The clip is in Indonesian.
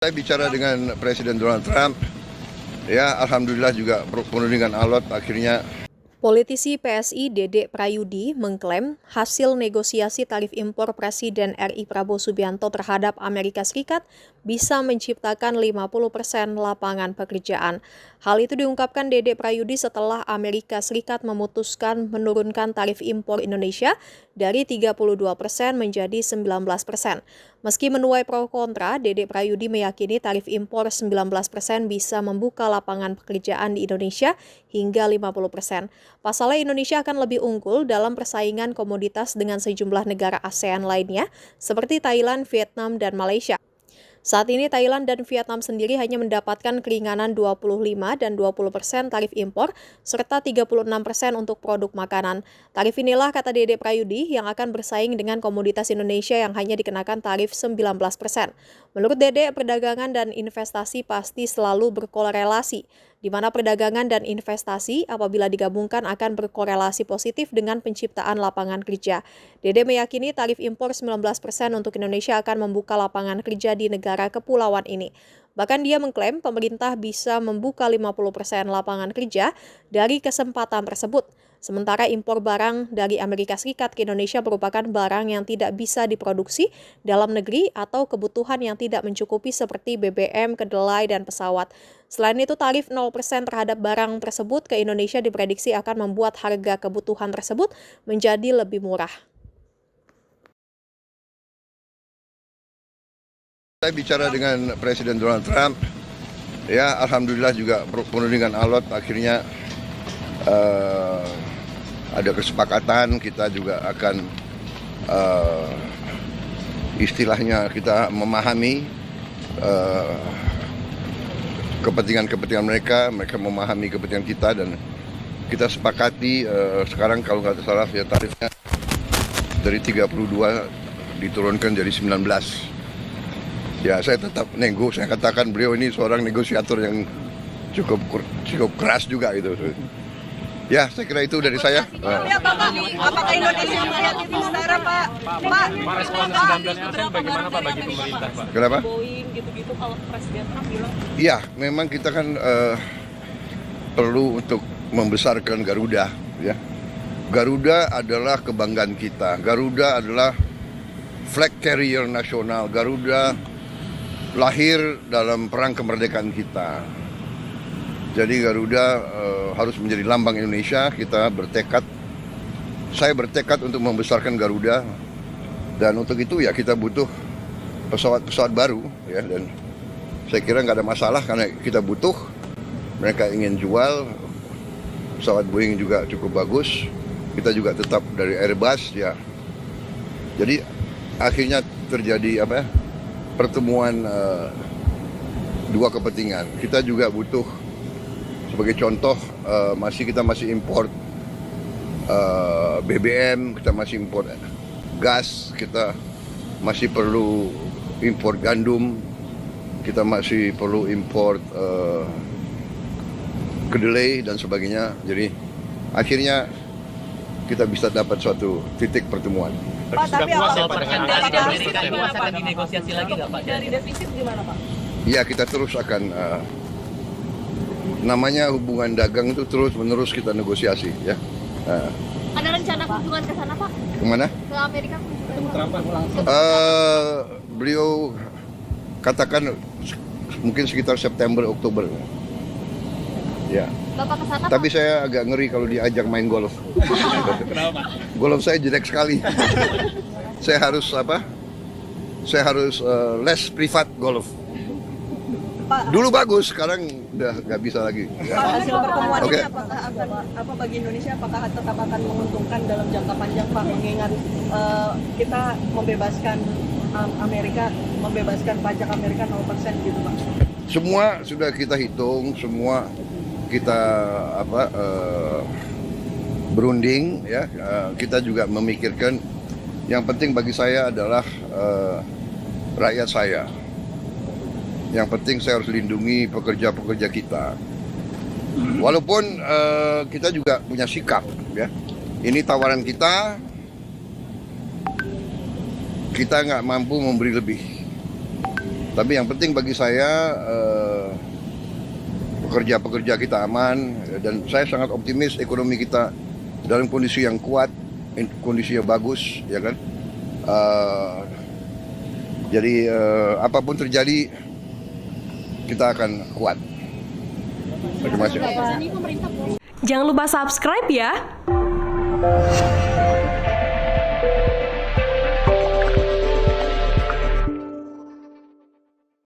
Saya bicara dengan Presiden Donald Trump, ya alhamdulillah juga penuh dengan alot akhirnya. Politisi PSI Dede Prayudi mengklaim hasil negosiasi tarif impor Presiden RI Prabowo Subianto terhadap Amerika Serikat bisa menciptakan 50% lapangan pekerjaan. Hal itu diungkapkan Dede Prayudi setelah Amerika Serikat memutuskan menurunkan tarif impor Indonesia dari 32% menjadi 19%. Meski menuai pro kontra, Dede Prayudi meyakini tarif impor 19% bisa membuka lapangan pekerjaan di Indonesia hingga 50%. Pasalnya Indonesia akan lebih unggul dalam persaingan komoditas dengan sejumlah negara ASEAN lainnya seperti Thailand, Vietnam, dan Malaysia. Saat ini Thailand dan Vietnam sendiri hanya mendapatkan keringanan 25 dan 20% tarif impor, serta 36% untuk produk makanan. Tarif inilah, kata Dede Prayudi, yang akan bersaing dengan komoditas Indonesia yang hanya dikenakan tarif 19%. Menurut Dede, perdagangan dan investasi pasti selalu berkorelasi, di mana perdagangan dan investasi apabila digabungkan akan berkorelasi positif dengan penciptaan lapangan kerja. Dede meyakini tarif impor 19% untuk Indonesia akan membuka lapangan kerja di negara kepulauan ini. Bahkan dia mengklaim pemerintah bisa membuka 50% lapangan kerja dari kesempatan tersebut. Sementara impor barang dari Amerika Serikat ke Indonesia merupakan barang yang tidak bisa diproduksi dalam negeri atau kebutuhan yang tidak mencukupi seperti BBM, kedelai, dan pesawat. Selain itu, tarif 0% terhadap barang tersebut ke Indonesia diprediksi akan membuat harga kebutuhan tersebut menjadi lebih murah. Saya bicara dengan Presiden Donald Trump, ya alhamdulillah juga penuh dengan alot akhirnya ada kesepakatan. Kita juga akan istilahnya kita memahami kepentingan mereka memahami kepentingan kita, dan kita sepakati sekarang kalau nggak salah ya tarifnya dari 32 diturunkan jadi 19. Ya saya tetap nego, saya katakan beliau ini seorang negosiator yang cukup keras juga gitu. Ya, saya kira itu dari saya. Apakah Indonesia melihat itu secara Pak? Pak, respon 19% bagaimana Pak bagi pemerintah Pak? Kenapa? Boeing gitu-gitu kalau Presiden Trump bilang. Iya, memang kita kan perlu untuk membesarkan Garuda. Ya, Garuda adalah kebanggaan kita. Garuda adalah flag carrier nasional. Garuda lahir dalam perang kemerdekaan kita. Jadi Garuda harus menjadi lambang Indonesia. Kita bertekad, saya bertekad untuk membesarkan Garuda, dan untuk itu ya kita butuh pesawat-pesawat baru ya, dan saya kira nggak ada masalah karena kita butuh. Mereka ingin jual pesawat Boeing juga cukup bagus, kita juga tetap dari Airbus ya. Jadi akhirnya terjadi pertemuan dua kepentingan. Kita juga butuh, sebagai contoh, kita masih import BBM, kita masih import gas, kita masih perlu import gandum, kita masih perlu import kedelai dan sebagainya. Jadi akhirnya kita bisa dapat suatu titik pertemuan. Pak, tapi akan dinegosiasi lagi nggak Pak? Dari defisit gimana Pak? Ya, kita terus akan namanya hubungan dagang itu terus-menerus kita negosiasi ya. Ada rencana kunjungan ke sana Pak? Kemana? Ke Amerika kunjungan? Beliau katakan mungkin sekitar September Oktober. Ya. Bapak ke sana Pak? Tapi saya agak ngeri kalau diajak main golf. Kenapa Pak? Golf saya jelek sekali. Saya harus Saya harus les privat golf. Pak, Dulu bagus, sekarang udah nggak bisa lagi. Ya. Pak, hasil pertemuan Oke. ini apakah apa bagi Indonesia, apakah tetap akan menguntungkan dalam jangka panjang Pak, mengingat kita membebaskan pajak Amerika 0% gitu Pak? Semua sudah kita hitung, semua kita berunding ya. Kita juga memikirkan yang penting bagi saya adalah rakyat saya. Yang penting saya harus lindungi pekerja-pekerja kita. Walaupun kita juga punya sikap ya. Ini tawaran kita nggak mampu memberi lebih. Tapi yang penting bagi saya pekerja-pekerja kita aman, dan saya sangat optimis ekonomi kita dalam kondisi yang kuat, kondisi yang bagus, ya kan. Jadi apapun terjadi kita akan kuat. Terima kasih. Ini pemerintah Jangan lupa subscribe ya.